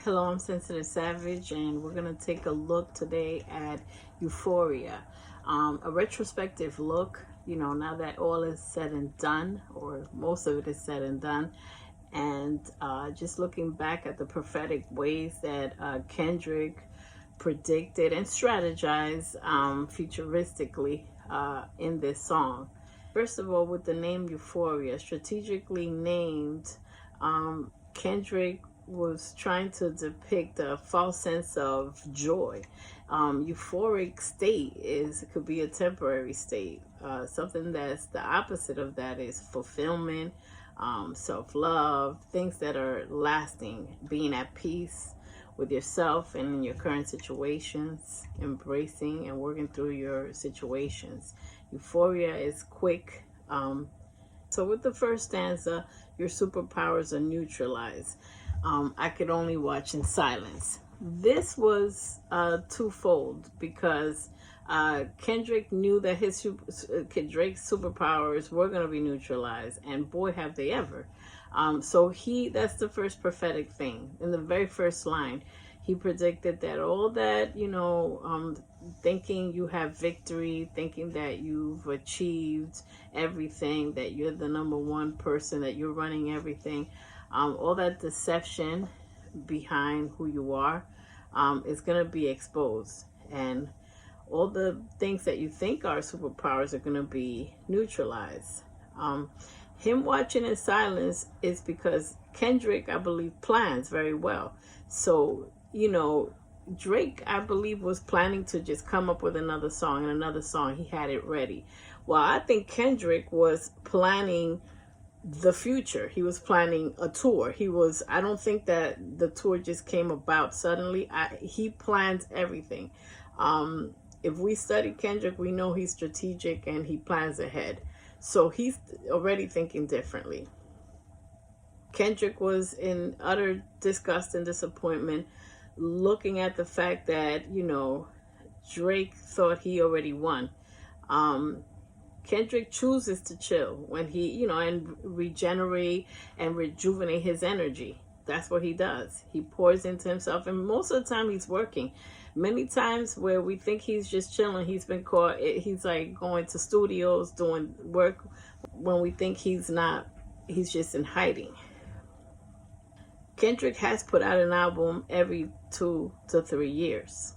Hello, I'm Sensitive Savage, and we're going to take a look today at Euphoria. A retrospective look, now that all is said and done, or most of it is said and done, and just looking back at the prophetic ways that Kendrick predicted and strategized futuristically in this song. First of all, with the name Euphoria, strategically named, Kendrick was trying to depict a false sense of joy. Euphoric state could be a temporary state. Something that's the opposite of that is fulfillment, self-love, things that are lasting, being at peace with yourself and in your current situations, embracing and working through your situations. Euphoria is quick. So with the first stanza, your superpowers are neutralized. I could only watch in silence. This was twofold because Kendrick knew that Drake's superpowers were going to be neutralized, and boy, have they ever. So that's the first prophetic thing. In the very first line, he predicted that all that, thinking you have victory, thinking that you've achieved everything, that you're the number one person, that you're running everything, all that deception behind who you are is going to be exposed. And all the things that you think are superpowers are going to be neutralized. Him watching in silence is because Kendrick, I believe, plans very well. So, Drake, I believe, was planning to just come up with another song and another song. He had it ready. Well, I think Kendrick was planning the future. He was planning a tour. I don't think that the tour just came about suddenly. He plans everything. If we study Kendrick, we know he's strategic and he plans ahead. So he's already thinking differently. Kendrick was in utter disgust and disappointment, looking at the fact that, Drake thought he already won. Kendrick chooses to chill when he, and regenerate and rejuvenate his energy. That's what he does. He pours into himself, and most of the time he's working. Many times where we think he's just chilling, he's been caught. He's like going to studios, doing work when we think he's not. He's just in hiding. Kendrick has put out an album every 2 to 3 years.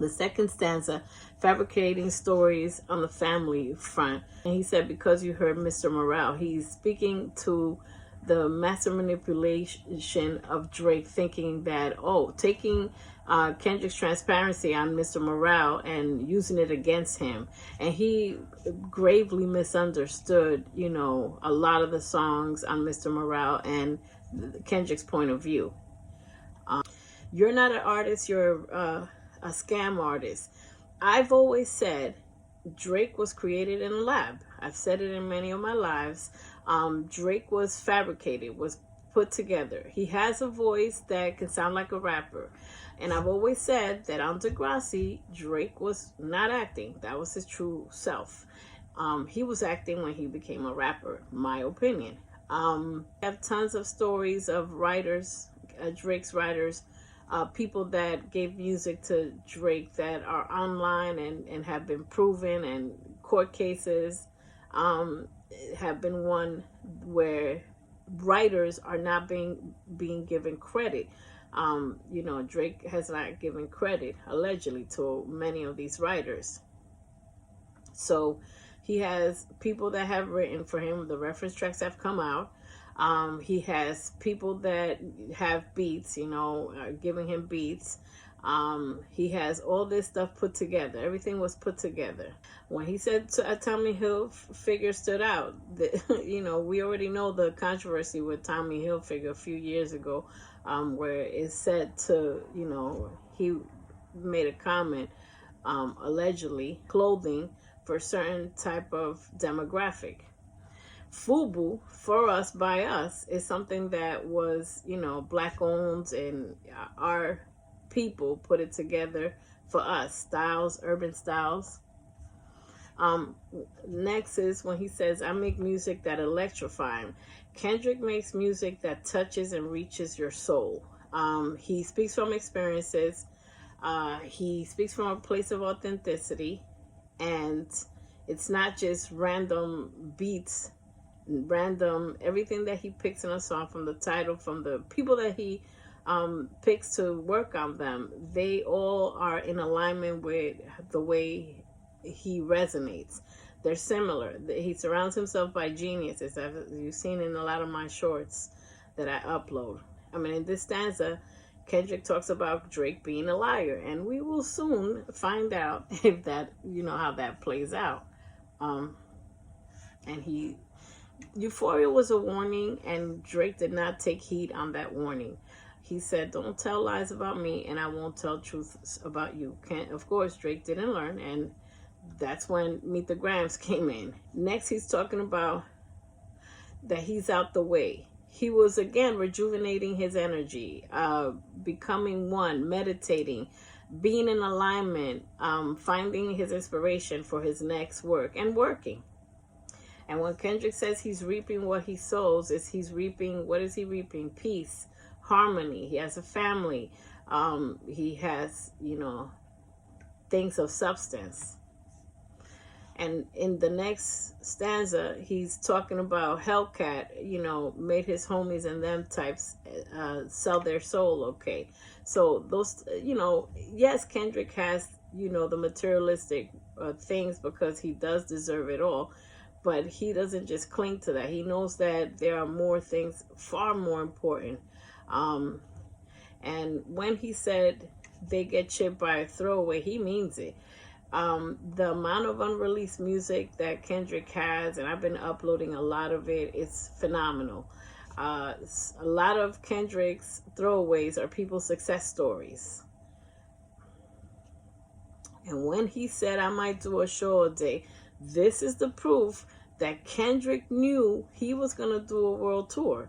The second stanza, fabricating stories on the family front. And he said, because you heard Mr. Morale, he's speaking to the master manipulation of Drake, thinking that, taking Kendrick's transparency on Mr. Morale and using it against him. And he gravely misunderstood, a lot of the songs on Mr. Morale and Kendrick's point of view. You're not an artist, you're a scam artist. I've always said Drake was created in a lab. I've said it in many of my lives. Drake was fabricated, was put together. He has a voice that can sound like a rapper. And I've always said that on Degrassi, Drake was not acting. That was his true self. He was acting when he became a rapper, my opinion. I have tons of stories of writers, Drake's writers, people that gave music to Drake that are online and have been proven, and court cases have been won where writers are not being given credit. Drake has not given credit, allegedly, to many of these writers. So he has people that have written for him. The reference tracks have come out. He has people that have beats, giving him beats. He has all this stuff put together. Everything was put together. When he said a Tommy Hilfiger stood out, we already know the controversy with Tommy Hilfiger a few years ago, where it said he made a comment, allegedly, clothing for a certain type of demographic. FUBU, for us, by us, is something that was, black owned, and our people put it together for us. Styles, urban styles. Next is when he says, I make music that electrify him. Kendrick makes music that touches and reaches your soul. He speaks from experiences. He speaks from a place of authenticity, and it's not just random beats, random everything that he picks in a song, from the title, from the people that he picks to work on them. They all are in alignment with the way he resonates. They're similar. He surrounds himself by geniuses, as you've seen in a lot of my shorts that I upload. I mean, in this stanza, Kendrick talks about Drake being a liar, and we will soon find out if that, how that plays out. And Euphoria was a warning, and Drake did not take heed on that warning. He said, "Don't tell lies about me, and I won't tell truths about you." Of course, Drake didn't learn, and that's when Meet the Grams came in. Next, he's talking about that he's out the way. He was, again, rejuvenating his energy, becoming one, meditating, being in alignment, finding his inspiration for his next work, and working. And when Kendrick says he's reaping what he sows, he's reaping, what is he reaping? Peace, harmony. He has a family. He has, things of substance. And in the next stanza, he's talking about Hellcat, made his homies and them types sell their soul, okay? So those, yes, Kendrick has, the materialistic things, because he does deserve it all. But he doesn't just cling to that. He knows that there are more things far more important. And when he said they get chipped by a throwaway, he means it. The amount of unreleased music that Kendrick has, and I've been uploading a lot of it, is phenomenal. A lot of Kendrick's throwaways are people's success stories. And when he said, "I might do a show a day," this is the proof that Kendrick knew he was going to do a world tour.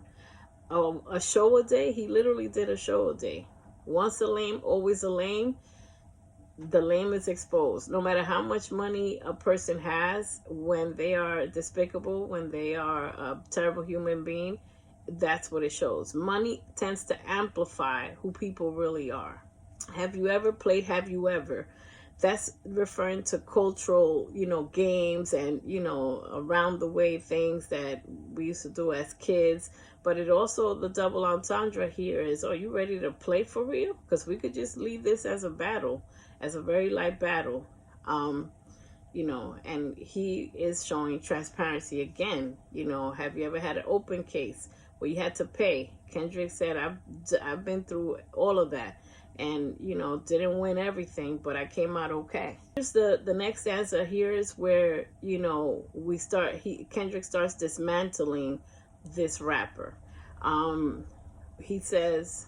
A show a day, he literally did a show a day. Once a lame, always a lame. The lame is exposed. No matter how much money a person has, when they are despicable, when they are a terrible human being, that's what it shows. Money tends to amplify who people really are. Have you ever played Have You Ever? That's referring to cultural, games and, around the way things that we used to do as kids. But it also, the double entendre here is, are you ready to play for real? Because we could just leave this as a battle, as a very light battle. And he is showing transparency again. Have you ever had an open case where you had to pay? Kendrick said, I've been through all of that. And, didn't win everything, but I came out okay. Here's the next answer. Here is where, Kendrick starts dismantling this rapper. He says,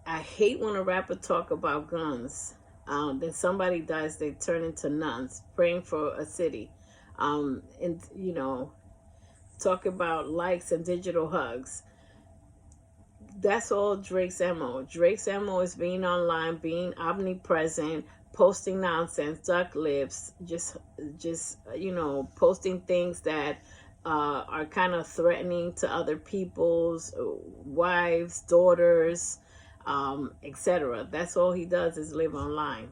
"I hate when a rapper talk about guns. Then somebody dies, they turn into nuns, praying for a city. And, talk about likes and digital hugs." That's all Drake's MO. Drake's MO is being online, being omnipresent, posting nonsense, duck lips, just posting things that are kind of threatening to other people's wives, daughters, etc. That's all he does, is live online.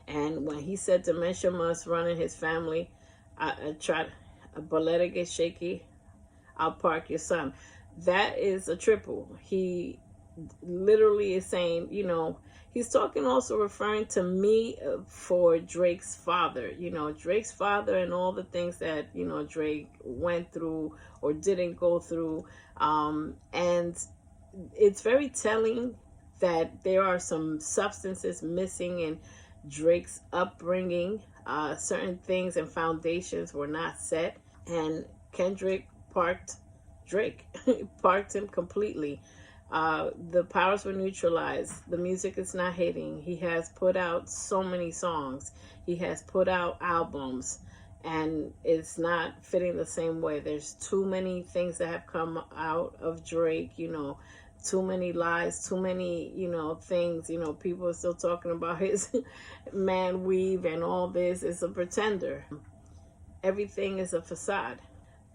And when he said dementia must run in his family, I tried, but let it get shaky, I'll park your son. That is a triple. He literally is saying, he's talking, also referring to me for Drake's father, Drake's father and all the things that, Drake went through or didn't go through. And it's very telling that there are some substances missing in Drake's upbringing. Certain things and foundations were not set. And Kendrick parked Drake, parked him completely. The powers were neutralized. The music is not hitting. He has put out so many songs. He has put out albums, and it's not fitting the same way. There's too many things that have come out of Drake, too many lies, too many, things. People are still talking about his man weave and all this. It's a pretender. Everything is a facade.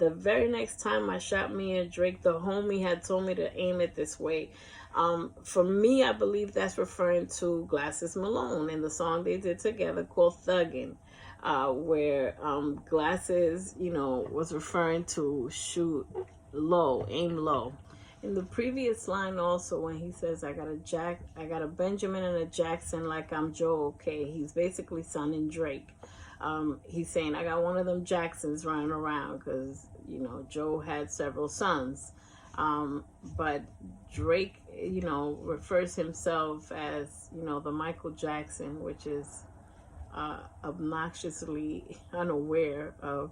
The very next time I shot me and Drake, the homie had told me to aim it this way. For me, I believe that's referring to Glasses Malone in the song they did together called Thuggin', where Glasses, was referring to shoot low, aim low. In the previous line also, when he says, I got a Benjamin and a Jackson like I'm Joe, okay, he's basically sonning Drake. He's saying, I got one of them Jacksons running around because, Joe had several sons. But Drake, refers himself as, the Michael Jackson, which is obnoxiously unaware of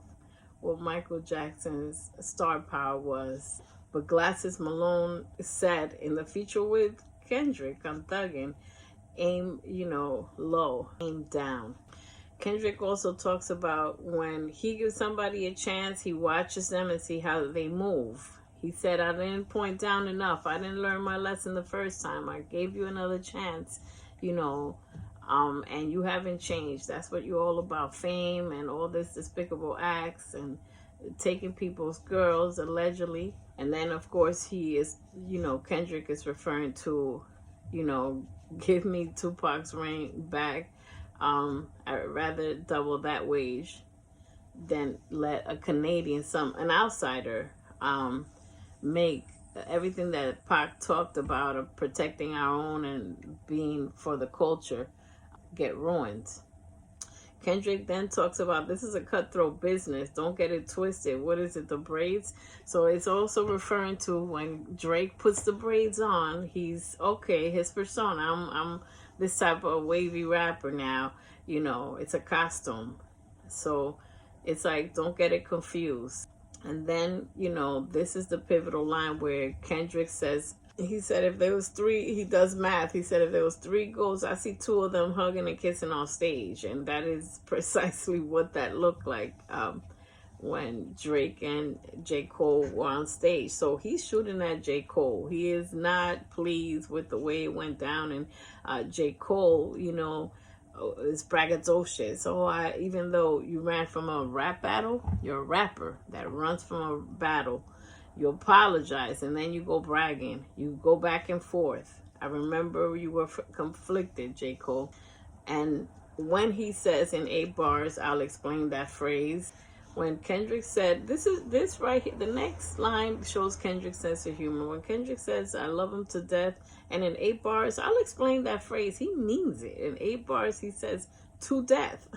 what Michael Jackson's star power was. But Glasses Malone said in the feature with Kendrick on Thuggin', aim, low, aim down. Kendrick also talks about when he gives somebody a chance, he watches them and see how they move. He said, I didn't point down enough. I didn't learn my lesson the first time. I gave you another chance, and you haven't changed. That's what you're all about, fame and all this despicable acts and taking people's girls, allegedly. And then, of course, he is, Kendrick is referring to, give me Tupac's ring back. I'd rather double that wage than let a Canadian, an outsider, make everything that Pac talked about of protecting our own and being for the culture get ruined. Kendrick then talks about this is a cutthroat business. Don't get it twisted. What is it, the braids? So it's also referring to when Drake puts the braids on, he's okay, his persona. I'm this type of wavy rapper now. It's a costume. So it's like, don't get it confused. And then, this is the pivotal line where Kendrick says, he said if there was three, he does math. He said if there was three goals, I see two of them hugging and kissing on stage. And that is precisely what that looked like when Drake and J. Cole were on stage. So he's shooting at J. Cole. He is not pleased with the way it went down. And J. Cole, is braggadocious. So even though you ran from a rap battle, you're a rapper that runs from a battle. You apologize, and then you go bragging. You go back and forth. I remember you were conflicted, J. Cole. And when he says in 8 bars, I'll explain that phrase. When Kendrick said, this right here, the next line shows Kendrick's sense of humor. When Kendrick says, I love him to death, and in 8 bars, I'll explain that phrase. He means it. In 8 bars, he says, to death.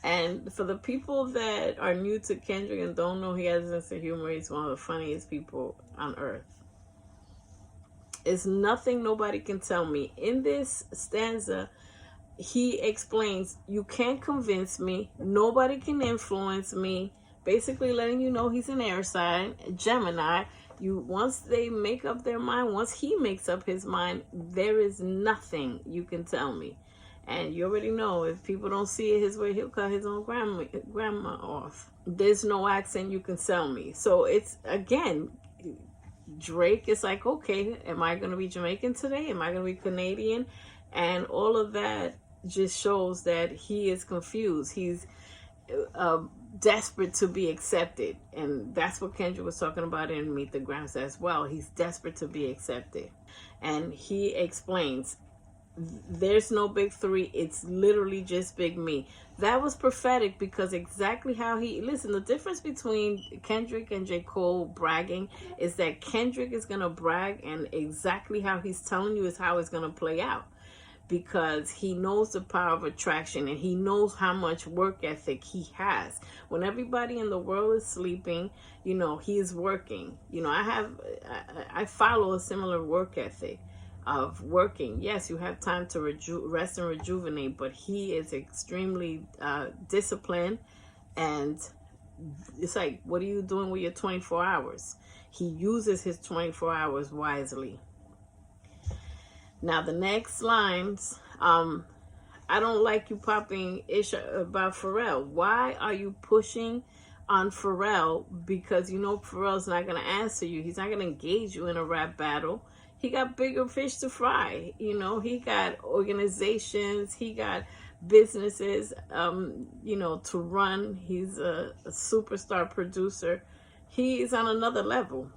And for the people that are new to Kendrick and don't know he has a sense of humor, he's one of the funniest people on earth. It's nothing nobody can tell me. In this stanza, he explains, you can't convince me. Nobody can influence me. Basically letting you know he's an air sign, Gemini. Once they make up their mind, once he makes up his mind, there is nothing you can tell me. And you already know, if people don't see it his way, he'll cut his own grandma off. There's no accent you can sell me. So it's, again, Drake is like, okay, am I going to be Jamaican today? Am I going to be Canadian? And all of that just shows that he is confused. He's desperate to be accepted. And that's what Kendrick was talking about in Meet the Grams as well. He's desperate to be accepted. And he explains, there's no big three. It's literally just big me. That was prophetic because exactly how listen, the difference between Kendrick and J. Cole bragging is that Kendrick is going to brag and exactly how he's telling you is how it's going to play out. Because he knows the power of attraction and he knows how much work ethic he has. When everybody in the world is sleeping, he is working. I follow a similar work ethic of working. Yes, you have time to rest and rejuvenate, but he is extremely disciplined. And it's like, what are you doing with your 24 hours? He uses his 24 hours wisely. Now, the next lines, I don't like you popping ish about Pharrell. Why are you pushing on Pharrell? Because Pharrell's not going to answer you. He's not going to engage you in a rap battle. He got bigger fish to fry. He got organizations. He got businesses, you know, to run. He's a superstar producer. He's on another level.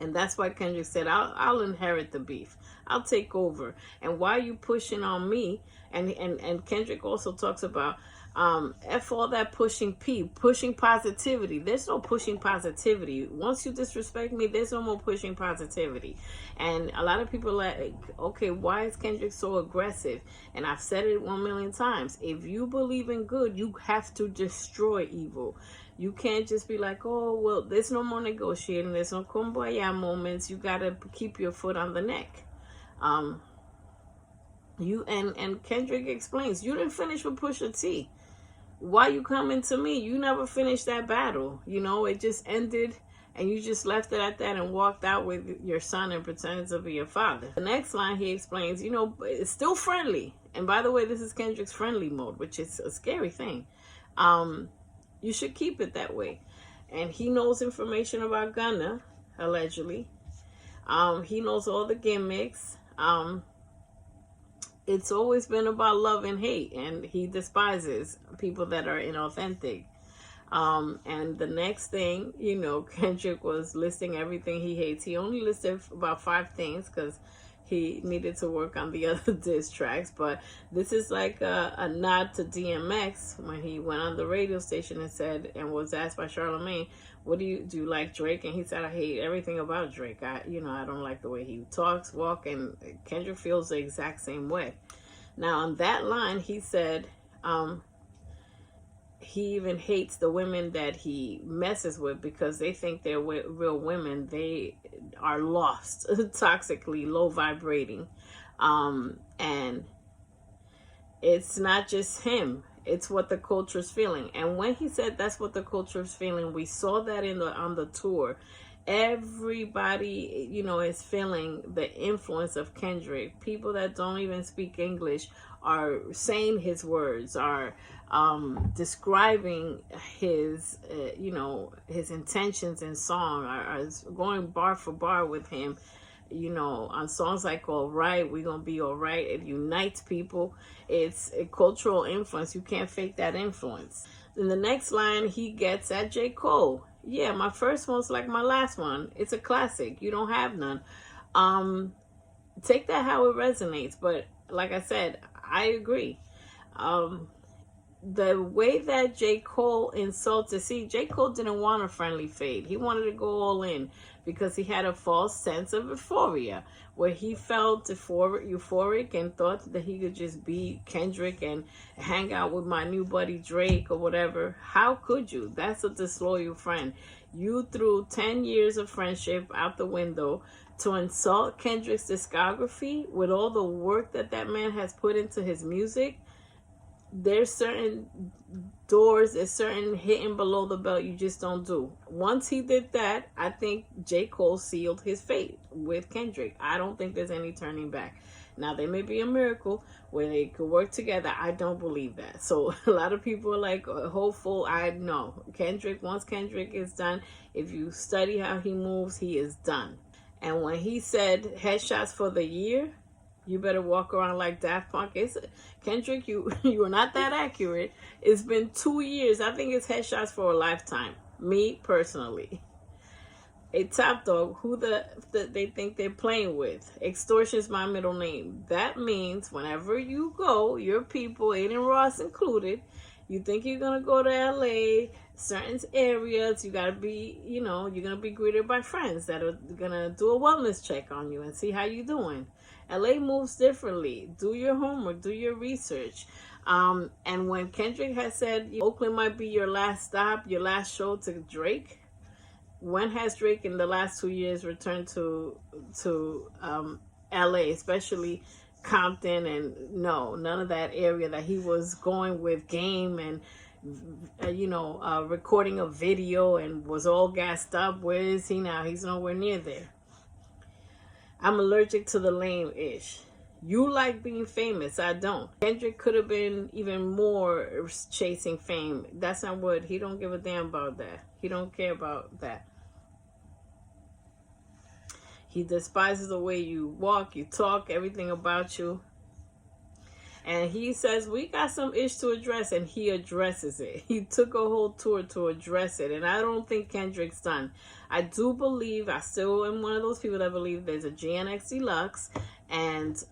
And that's why Kendrick said, I'll inherit the beef. I'll take over. And why are you pushing on me? And Kendrick also talks about, F all that pushing pushing positivity. There's no pushing positivity. Once you disrespect me, there's no more pushing positivity. And a lot of people are like, okay, why is Kendrick so aggressive? And I've said it 1,000,000 times. If you believe in good, you have to destroy evil. You can't just be like, oh, well, there's no more negotiating. There's no kumbaya moments. You got to keep your foot on the neck. And Kendrick explains, you didn't finish with Pusha T. Why you coming to me? You never finished that battle. You know, it just ended and you just left it at that and walked out with your son and pretended to be your father. The next line he explains, you know, it's still friendly. And by the way, this is Kendrick's friendly mode, which is a scary thing. You should keep it that way. And he knows information about Gunna, allegedly. He knows all the gimmicks. It's always been about love and hate, and he despises people that are inauthentic. And the next thing, you know, Kendrick was listing everything he hates. He only listed about 5 things because he needed to work on the other diss tracks. But this is like a nod to DMX when he went on the radio station and said, and was asked by Charlemagne, what do you like Drake? And he said, I hate everything about Drake. I don't like the way he talks, walk, and Kendrick feels the exact same way. Now on that line, he said, he even hates the women that he messes with because they think they're real women. They are lost, toxically, low vibrating. And it's not just him. It's what the culture is feeling. And when he said that's what the culture is feeling, we saw that on the tour. Everybody, you know, is feeling the influence of Kendrick. People that don't even speak English are saying his words, are describing his, you know, his intentions in song, are going bar for bar with him, you know, on songs like All Right, We Gonna Be All Right. It unites people. It's a cultural influence. You can't fake that influence. In the next line, he gets at J. Cole. Yeah, my first one's like my last one. It's a classic. You don't have none. Take that how it resonates. But like I said, I agree. The way that J. Cole insulted, see, J. Cole didn't want a friendly fade. He wanted to go all in because he had a false sense of euphoria where he felt euphoric and thought that he could just be Kendrick and hang out with my new buddy Drake or whatever. How could you? That's a disloyal friend. You threw 10 years of friendship out the window to insult Kendrick's discography with all the work that man has put into his music. There's certain doors, there's certain hitting below the belt you just don't do. Once he did that, I think J. Cole sealed his fate with Kendrick. I don't think there's any turning back. Now, there may be a miracle where they could work together. I don't believe that. So a lot of people are like hopeful. I know Kendrick, once Kendrick is done, if you study how he moves, he is done. And when he said headshots for the year, you better walk around like Daft Punk. Kendrick, you are not that accurate. It's been 2 years. I think it's headshots for a lifetime. Me, personally. A Top Dog, who they think they're playing with. Extortion's my middle name. That means whenever you go, your people, Aiden Ross included, you think you're going to go to LA, certain areas, you got to be, you know, you're going to be greeted by friends that are going to do a wellness check on you and see how you're doing. LA moves differently. Do your homework, do your research. And when Kendrick has said Oakland might be your last stop, your last show to Drake, when has Drake in the last 2 years returned to LA, especially Compton, and no, none of that area that he was going with Game and recording a video and was all gassed up. Where is he now? He's nowhere near there. I'm allergic to the lame-ish. You like being famous. I don't. Kendrick could have been even more chasing fame. That's not what, he don't give a damn about that. He don't care about that. He despises the way you walk, you talk, everything about you. And he says, we got some ish to address, and he addresses it. He took a whole tour to address it, and I don't think Kendrick's done. I do believe, I still am one of those people that believe there's a GNX Deluxe, and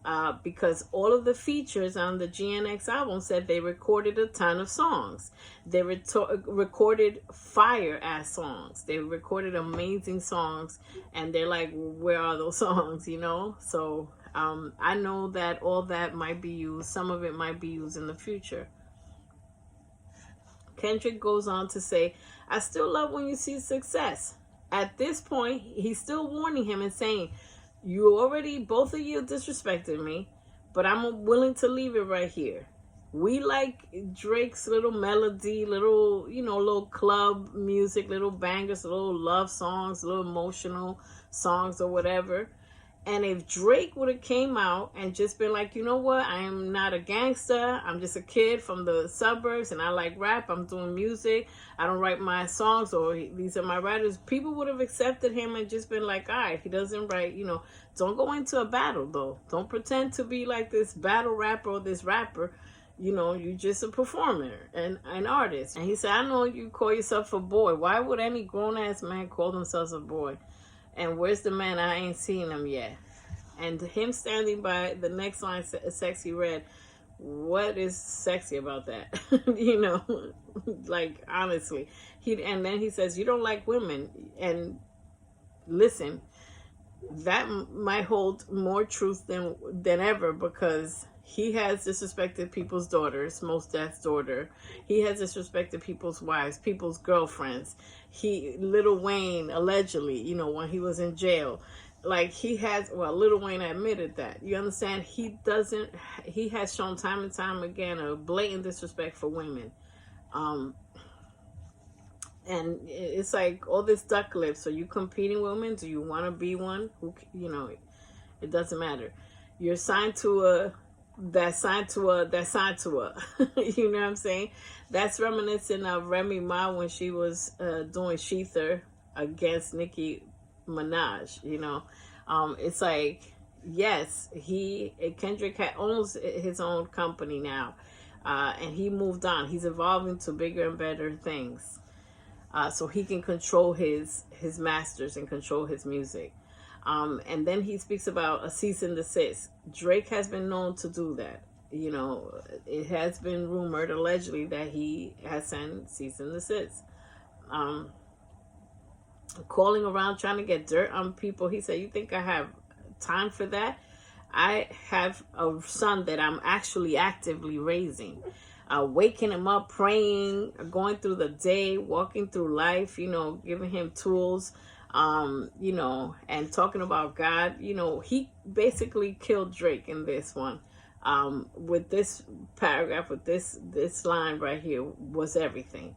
because all of the features on the GNX album said they recorded a ton of songs. They recorded fire-ass songs. They recorded amazing songs, and they're like, where are those songs, you know? So I know that all that might be used. Some of it might be used in the future. Kendrick goes on to say, I still love when you see success. At this point, he's still warning him and saying, you already, both of you disrespected me, but I'm willing to leave it right here. We like Drake's little melody, little, you know, little club music, little bangers, little love songs, little emotional songs or whatever. And if Drake would have came out and just been like, you know what, I am not a gangster. I'm just a kid from the suburbs and I like rap. I'm doing music. I don't write my songs, or these are my writers. People would have accepted him and just been like, all right, he doesn't write, you know. Don't go into a battle, though. Don't pretend to be like this battle rapper or this rapper. You know, you're just a performer and an artist. And he said, I know you call yourself a boy. Why would any grown-ass man call themselves a boy? And where's the man? I ain't seen him yet. And him standing by the next line, Sexy Red, what is sexy about that? You know, like, honestly. And then he says, you don't like women. And listen, that might hold more truth than ever, because he has disrespected people's daughters, Mos Def's daughter. He has disrespected people's wives, people's girlfriends. Lil Wayne, allegedly, you know, when he was in jail. Like, he has, well, Lil Wayne admitted that. You understand? He has shown time and time again a blatant disrespect for women. And it's like all this duck lips. Are you competing with women? Do you want to be one? You know, it doesn't matter. You're signed to a, that's signed to a. You know what I'm saying? That's reminiscent of Remy Ma when she was doing Sheether against Nicki Minaj. You know, it's like, yes, Kendrick owns his own company now, and he moved on. He's evolving to bigger and better things, so he can control his masters and control his music. And then he speaks about a cease and desist. Drake has been known to do that. You know, it has been rumored, allegedly, that he has sent cease and desist. Calling around trying to get dirt on people. He said, you think I have time for that? I have a son that I'm actually actively raising. Waking him up, praying, going through the day, walking through life, you know, giving him tools. You know, and talking about God. You know, he basically killed Drake in this one. With this paragraph, with this line right here, was everything.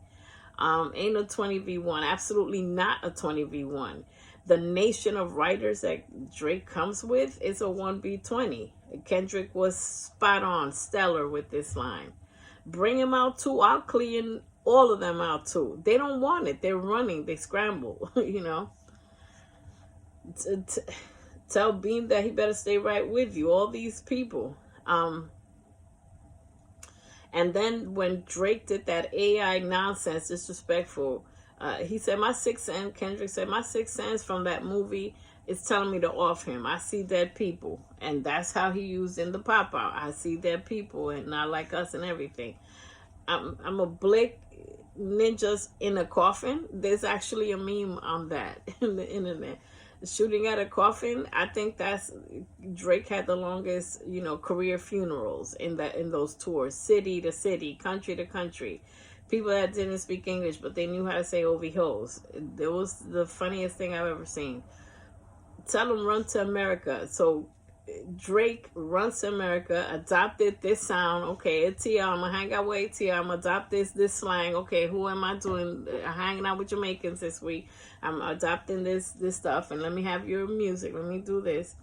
Ain't a 20v1, absolutely not a 20v1. The nation of writers that Drake comes with is a 1v20. Kendrick was spot on, stellar with this line. Bring him out too, I'll clean all of them out too. They don't want it, they're running, they scramble, you know. Tell Beam that he better stay right with you. All these people. And then when Drake did that AI nonsense, disrespectful, he said, my sixth sense, Kendrick said, my sixth sense from that movie is telling me to off him. I see dead people. And that's how he used in the pop out. I see dead people and not like us and everything. I'm a Blick ninjas in a coffin. There's actually a meme on that in the internet. Shooting at a coffin. I think that's, Drake had the longest, you know, career funerals in those tours, city to city, country to country. People that didn't speak English, but they knew how to say OVHOs. It was the funniest thing I've ever seen. Tell them run to America. So Drake runs to America, adopted this sound. Okay, ATL, I'm gonna hang out with ATL. I'm gonna adopt this slang. Okay, who am I doing? Hanging out with Jamaicans this week. I'm adopting this stuff, and let me have your music. Let me do this.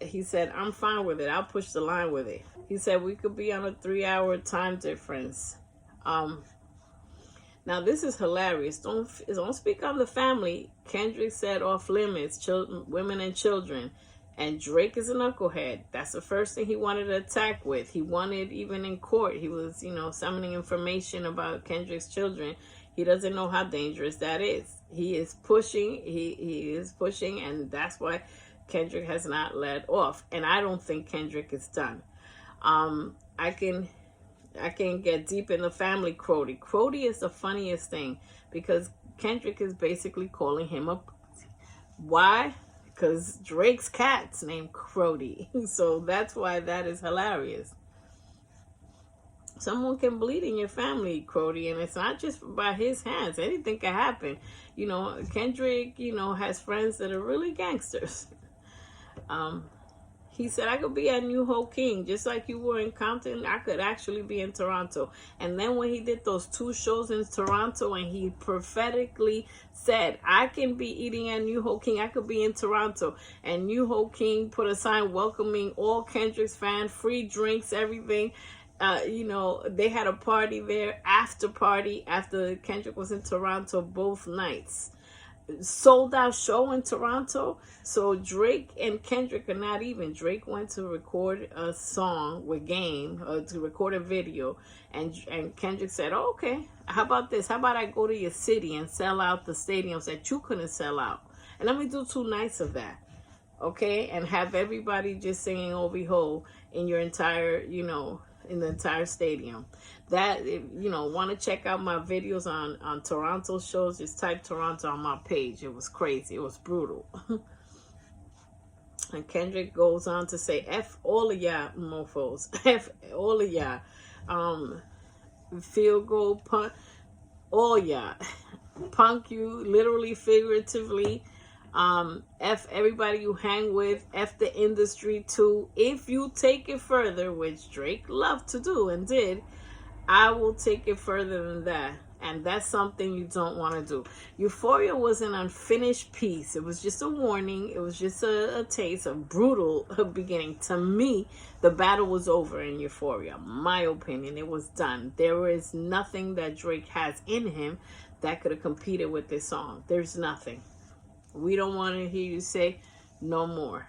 He said, I'm fine with it. I'll push the line with it. He said we could be on a 3-hour time difference. Now this is hilarious. Don't speak on the family. Kendrick said off limits, children, women and children. And Drake is a knucklehead. That's the first thing he wanted to attack with. He wanted, even in court, he was, summoning information about Kendrick's children. He doesn't know how dangerous that is. He is pushing, he is pushing, and that's why Kendrick has not let off. And I don't think Kendrick is done. I can get deep in the family Crody. Crody is the funniest thing because Kendrick is basically calling him a... Why? Because Drake's cat's named Crody. So that's why that is hilarious. Someone can bleed in your family, Crody, and it's not just by his hands. Anything can happen. Kendrick, has friends that are really gangsters. He said, I could be at New Hope King, just like you were in Compton. I could actually be in Toronto. And then when he did those 2 shows in Toronto and he prophetically said, I can be eating at New Hope King, I could be in Toronto. And New Hope King put a sign welcoming all Kendrick's fans, free drinks, everything. They had a party there, after party, after Kendrick was in Toronto both nights. Sold out show in Toronto. So Drake and Kendrick are not even. Drake went to record a song with Game, to record a video, and Kendrick said, oh, okay, how about this? How about I go to your city and sell out the stadiums that you couldn't sell out? And let me do 2 nights of that, okay? And have everybody just singing Oh Behold in your entire, in the entire stadium. That, want to check out my videos on Toronto shows, just type Toronto on my page. It was crazy. It was brutal. And Kendrick goes on to say, F all of y'all mofos. F all of y'all. Field goal, punt, all y'all. Punk you, literally, figuratively. F everybody you hang with. F the industry too. If you take it further, which Drake loved to do and did, I will take it further than that. And that's something you don't want to do. Euphoria was an unfinished piece. It was just a warning. It was just a taste, a brutal beginning. To me, the battle was over in Euphoria. My opinion, it was done. There is nothing that Drake has in him that could have competed with this song. There's nothing. We don't want to hear you say no more.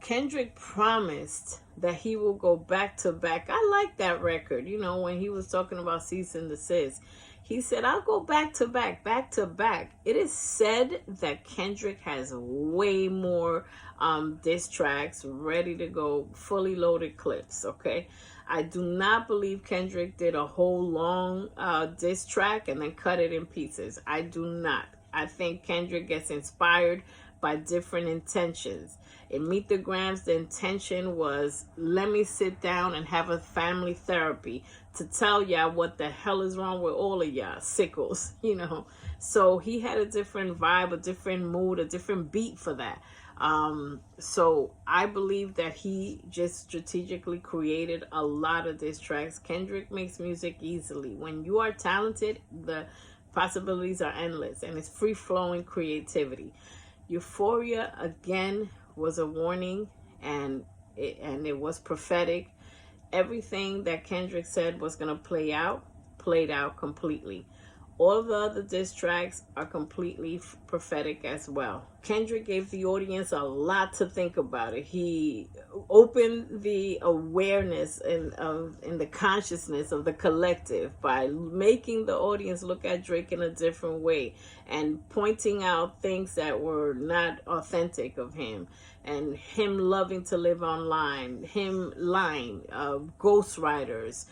Kendrick promised that he will go back to back. I like that record. When he was talking about cease and desist, he said, I'll go back to back, back to back. It is said that Kendrick has way more diss tracks ready to go, fully loaded clips, okay? I do not believe Kendrick did a whole long diss track and then cut it in pieces. I do not. I think Kendrick gets inspired by different intentions. In Meet the Grams, the intention was, let me sit down and have a family therapy to tell y'all what the hell is wrong with all of y'all sickles, So he had a different vibe, a different mood, a different beat for that. So I believe that he just strategically created a lot of diss tracks. Kendrick makes music easily. When you are talented, the possibilities are endless, and it's free-flowing creativity. Euphoria, again, was a warning, and it was prophetic. Everything that Kendrick said was going to play out, played out completely. All the other diss tracks are completely prophetic as well. Kendrick gave the audience a lot to think about it. He opened the awareness and the consciousness of the collective by making the audience look at Drake in a different way and pointing out things that were not authentic of him, and him loving to live online, him lying, ghostwriters.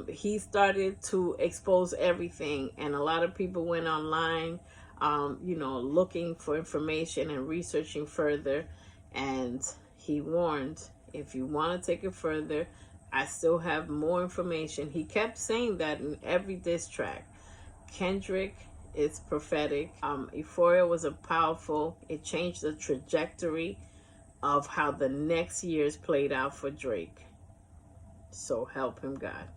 He started to expose everything, and a lot of people went online, looking for information and researching further. And he warned, if you want to take it further, I still have more information. He kept saying that in every diss track. Kendrick is prophetic. Euphoria was it changed the trajectory of how the next years played out for Drake. So help him God.